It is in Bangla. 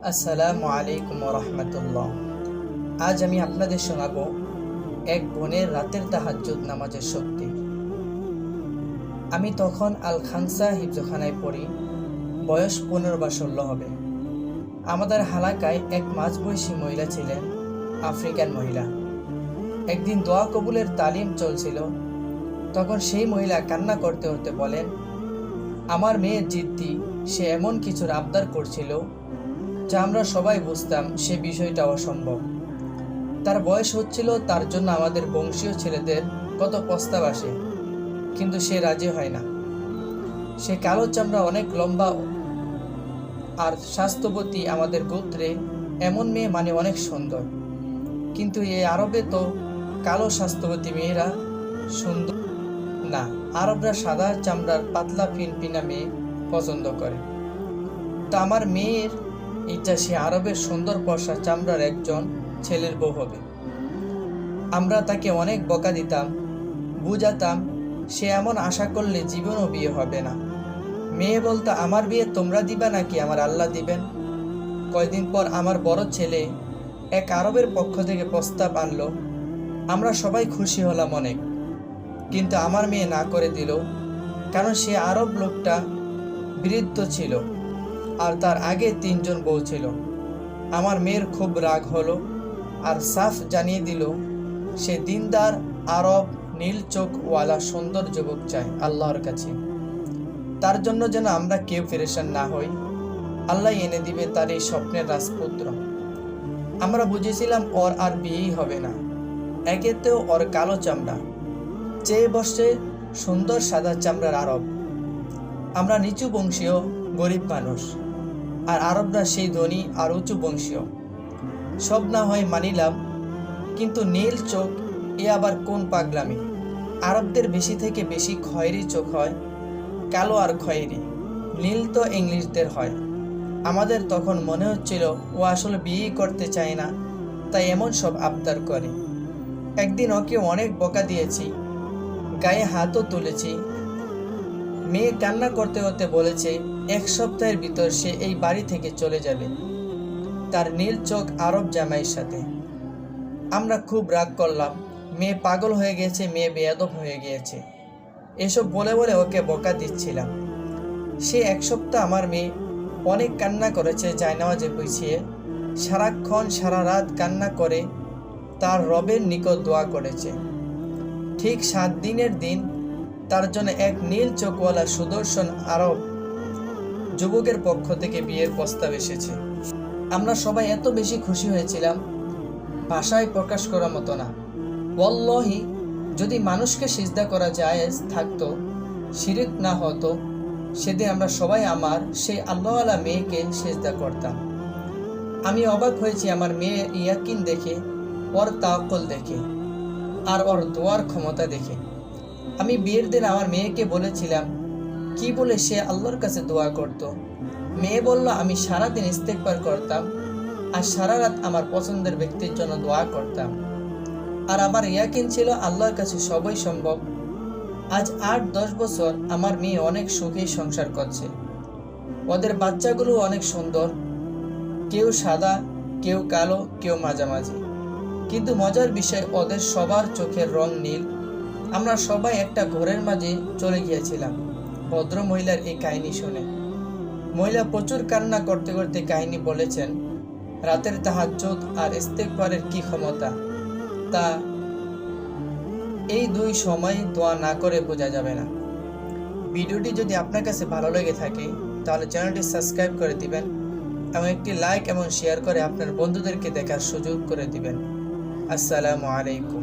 আসসালামু আলাইকুম রহমতুল্লাহ। আজ আমি আপনাদের শোনাবো এক বোনের রাতের তাহাজ্জুদ নামাজের শক্তি। আমি তখন আল খানসা হিফজখানায় পড়ি, বয়স 15 বা 16 হবে। আমাদের হালাকায় এক মাঝবয়সী মহিলা ছিলেন, আফ্রিকান মহিলা। একদিন দোয়া কবুলের তালিম চলছিল, তখন সেই মহিলা কান্না করতে করতে বলেন, আমার মেয়ের জিদ্দি, সে এমন কিছুর আবদার করছিল যা আমরা সবাই বুঝতাম সে বিষয়টা অসম্ভব। তার বয়স হচ্ছিল, তার জন্য আমাদের বংশীয় ছেলেদের কত প্রস্তাব আসে, কিন্তু সে রাজি হয় না। সে কালো চামড়া, অনেক লম্বা আর স্বাস্থ্যবতী। আমাদের গোত্রে এমন মেয়ে মানে অনেক সুন্দর, কিন্তু এই আরবে তো কালো স্বাস্থ্যবতী মেয়েরা সুন্দর না। আরবরা সাদা চামড়ার পাতলা ফিনফিনা মেয়ে পছন্দ করে। তা আমার মেয়ের ইচ্ছা সে আরবের সুন্দর পশা চামড়ার একজন ছেলের বউ হবে। আমরা তাকে অনেক বকা দিতাম, বুঝাতাম, সে এমন আশা করলে জীবনও বিয়ে হবে না। মেয়ে বলতো, আমার বিয়ে তোমরা দিবা নাকি আমার আল্লাহ দিবেন? কয়দিন পর আমার বড় ছেলে এক আরবের পক্ষ থেকে প্রস্তাব আনলো। আমরা সবাই খুশি হলাম অনেক, কিন্তু আমার মেয়ে না করে দিল, কারণ সে আরব লোকটা বৃদ্ধ ছিল আর তার আগে 3 জন বউ ছিল। আমার মেয়ের খুব রাগ হলো আর সাফ জানিয়ে দিল সে দিনদার আরব নীল চোখওয়ালা সুন্দর যুবক চায় আল্লাহর কাছে। তার জন্য যেন আমরা কেউ পেরেশান না হই, আল্লাহ এনে দিবে তার এই স্বপ্নের রাজপুত্র। আমরা বুঝেছিলাম ওর আর বিয়েই হবে না। একেতেও ওর কালো চামড়া, চেয়ে বসে সুন্দর সাদা চামড়ার আরব। আমরা নিচু বংশীয় গরিব মানুষ, আর আরবরা সেই ধনী আর উঁচু বংশীয়। সব না হয় মানিলাম, কিন্তু নীল চোখ, এ আবার কোন পাগলামি? আরবদের বেশি থেকে বেশি খয়েরি চোখ হয়, কালো আর খয়েরি। নীল তো ইংলিশদের হয়। আমাদের তখন মনে হচ্ছিল ও আসলে বিয়ে করতে চায় না, তাই এমন সব আবদার করে। একদিন ওকে অনেক বকা দিয়েছি, গায়ে হাতও তুলেছি। মেয়ে কান্না করতে করতে বলেছে 1 সপ্তাহের ভিতর সে এই বাড়ি থেকে চলে যাবে তার নীল চোখ আরব জামাইয়ের সাথে। আমরা খুব রাগ করলাম, মেয়ে পাগল হয়ে গেছে, মেয়ে বেয়াদব হয়ে গিয়েছে, এসব বলে বলে ওকে বকা দিচ্ছিলাম। সে 1 সপ্তাহ আমার মেয়ে অনেক কান্না করেছে, জায়নামাজে বিছিয়ে সারাক্ষণ সারা রাত কান্না করে তার রবের নিকট দোয়া করেছে। ঠিক 7 দিনের দিন তার জন্য এক নীল চোখওয়ালা সুদর্শন আরব যুবকের পক্ষ থেকে বিয়ের প্রস্তাব এসেছে। আমরা সবাই এত বেশি খুশি হয়েছিলাম, ভাষায় প্রকাশ করার মতো না। ওয়াল্লাহি, যদি মানুষকে সিজদা করা জায়েজ থাকতো, শিরক না হতো, সেদিন আমরা সবাই আমার সেই আল্লাহওয়ালা মেয়েকে সিজদা করতাম। আমি অবাক হয়েছি আমার মেয়ের ইয়াকিন দেখে, ওর তাওয়াক্কুল দেখে, আর ওর দোয়ার ক্ষমতা দেখে। আমি বিয়ের দিন আমার মেয়েকে বলেছিলাম কি বলে সে আল্লাহর কাছে দোয়া করত। মেয়ে বলল, আমি সারাদিন ইস্তেগফার করতাম আর সারা রাত আমার পছন্দের ব্যক্তির জন্য দোয়া করতাম, আর আমার ইয়াকিন ছিল আল্লাহর কাছে সবই সম্ভব। আজ 8-10 বছর আমার মেয়ে অনেক সুখেই সংসার করছে। ওদের বাচ্চাগুলো অনেক সুন্দর, কেউ সাদা, কেউ কালো, কেউ মাঝামাঝি। কিন্তু মজার বিষয়, ওদের সবার চোখের রং নীল। আমরা সবাই একটা ঘরের মাঝে চলে গিয়েছিলাম ভদ্র মহিলার এই কাহিনী শুনে। মহিলা প্রচুর কান্না করতে করতে কাহিনী বলেছেন, রাতের তাহাজ্জুদ আর ইস্তেগফারের কি ক্ষমতা, তা এই 2 সময় দোয়া না করে বোঝা যাবে না। ভিডিওটি যদি আপনার কাছে ভালো লেগে থাকে তাহলে চ্যানেলটি সাবস্ক্রাইব করে দিবেন এবং একটি লাইক এবং শেয়ার করে আপনার বন্ধুদেরকে দেখার সুযোগ করে দিবেন। আসসালামু আলাইকুম।